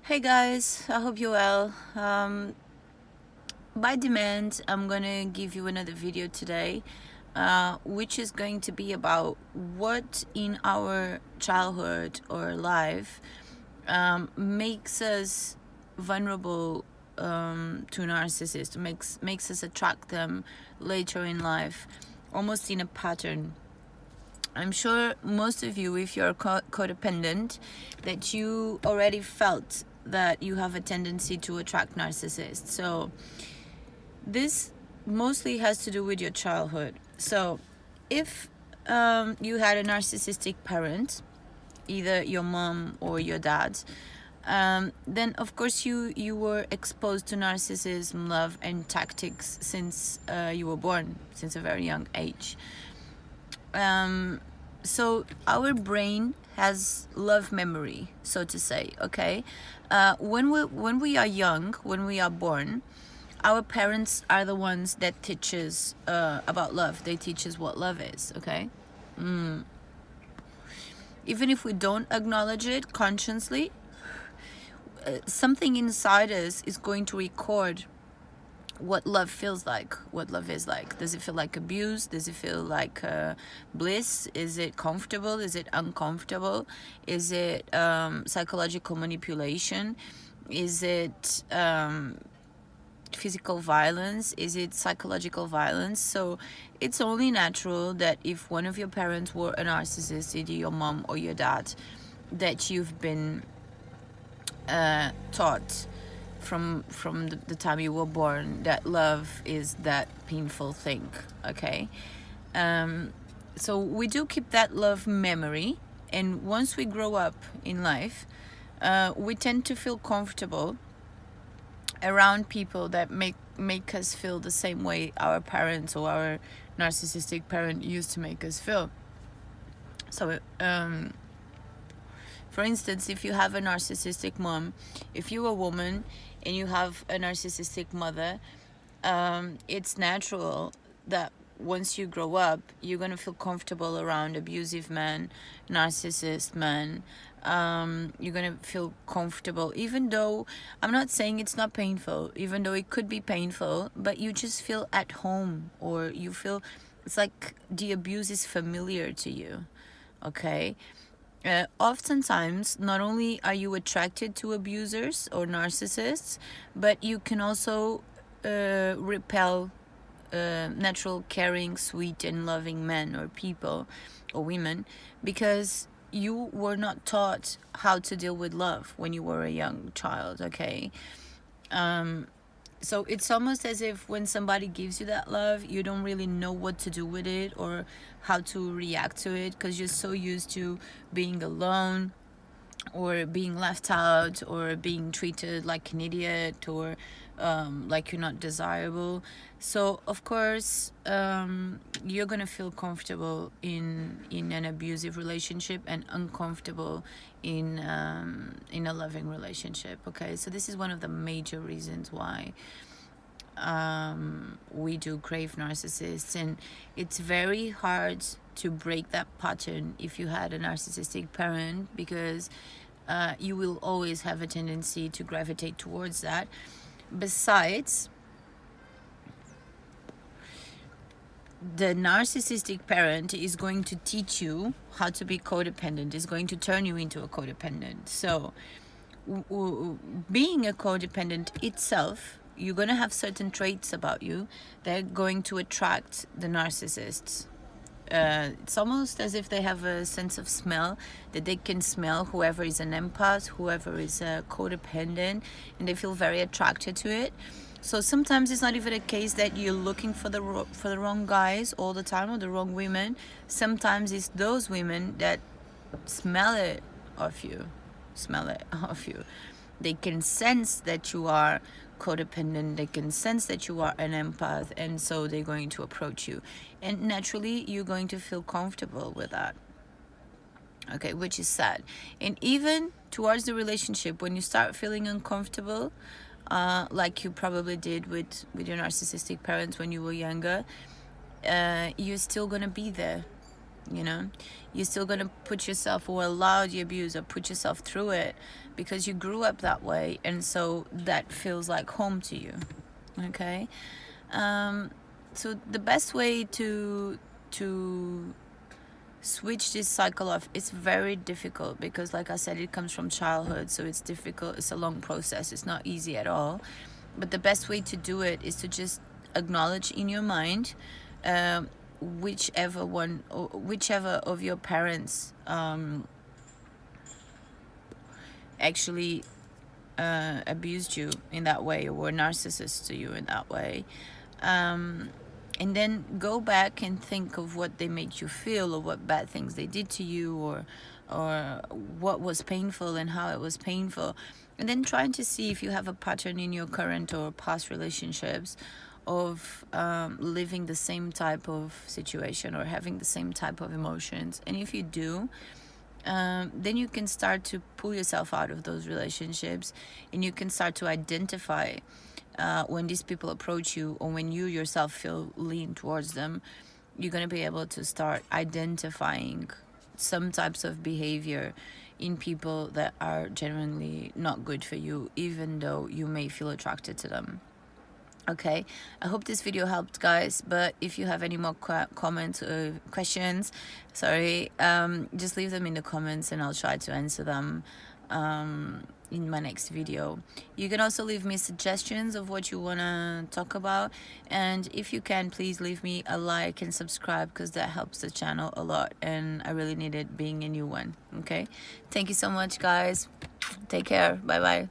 Hey guys, I hope you're well. By demand, I'm gonna give you another video today, which is going to be about what in our childhood or life makes us vulnerable to narcissists, makes us attract them later in life, almost in a pattern. I'm sure most of you, if you're codependent, that you already felt that you have a tendency to attract narcissists. So this mostly has to do with your childhood. So if you had a narcissistic parent, either your mom or your dad, then of course you were exposed to narcissism, love, and tactics since you were born, since a very young age. So our brain has love memory, so to say. Okay, when we are young, when we are born, our parents are the ones that teach us about love. They teach us what love is. Okay, even if we don't acknowledge it consciously, something inside us is going to record what love feels like, what love is like. Does it feel like abuse? Does it feel like bliss? Is it comfortable? Is it uncomfortable? Is it psychological manipulation? Is it physical violence? Is it psychological violence? So it's only natural that if one of your parents were a narcissist, either your mom or your dad, that you've been taught from the time you were born that love is that painful thing. Okay, so we do keep that love memory, and once we grow up in life, we tend to feel comfortable around people that make us feel the same way our parents or our narcissistic parent used to make us feel. So for instance, if you have a narcissistic mom, if you're a woman and you have a narcissistic mother, it's natural that once you grow up, you're going to feel comfortable around abusive men, narcissist men. You're going to feel comfortable, even though I'm not saying it's not painful, even though it could be painful, but you just feel at home, or you feel it's like the abuse is familiar to you. Okay. Oftentimes, not only are you attracted to abusers or narcissists, but you can also repel natural, caring, sweet, and loving men or people or women, because you were not taught how to deal with love when you were a young child. Okay. So it's almost as if when somebody gives you that love, you don't really know what to do with it or how to react to it, because you're so used to being alone or being left out or being treated like an idiot or like you're not desirable. So of course you're gonna feel comfortable in an abusive relationship and uncomfortable in a loving relationship. Okay, so this is one of the major reasons why we do crave narcissists, and it's very hard to break that pattern if you had a narcissistic parent, because you will always have a tendency to gravitate towards that. Besides, the narcissistic parent is going to teach you how to be codependent, is going to turn you into a codependent. So being a codependent itself, you're going to have certain traits about you that are going to attract the narcissists. It's almost as if they have a sense of smell, that they can smell whoever is an empath, whoever is a codependent, and they feel very attracted to it. So sometimes it's not even a case that you're looking for the wrong guys all the time or the wrong women. Sometimes it's those women that smell it off you. They can sense that you are codependent, they can sense that you are an empath, and so they're going to approach you, and naturally you're going to feel comfortable with that. Okay, which is sad. And even towards the relationship, when you start feeling uncomfortable, like you probably did with your narcissistic parents when you were younger, you're still gonna be there. you know. You're still going to put yourself, or allow the abuse, or put yourself through it because you grew up that way, and so that feels like home to you. Okay. So the best way to switch this cycle off, it's very difficult because, like I said, it comes from childhood, so it's difficult. It's a long process. It's not easy at all. But the best way to do it is to just acknowledge in your mind whichever of your parents actually abused you in that way, or were narcissists to you in that way. And then go back and think of what they made you feel, or what bad things they did to you, or what was painful and how it was painful. And then trying to see if you have a pattern in your current or past relationships of living the same type of situation or having the same type of emotions. And if you do, then you can start to pull yourself out of those relationships, and you can start to identify when these people approach you, or when you yourself feel lean towards them. You're going to be able to start identifying some types of behavior in people that are genuinely not good for you, even though you may feel attracted to them. Okay, I hope this video helped, guys. But if you have any more comments or questions, just leave them in the comments and I'll try to answer them in my next video. You can also leave me suggestions of what you want to talk about, and if you can, please leave me a like and subscribe, because that helps the channel a lot, and I really need it being a new one. Okay, thank you so much, guys. Take care. Bye bye.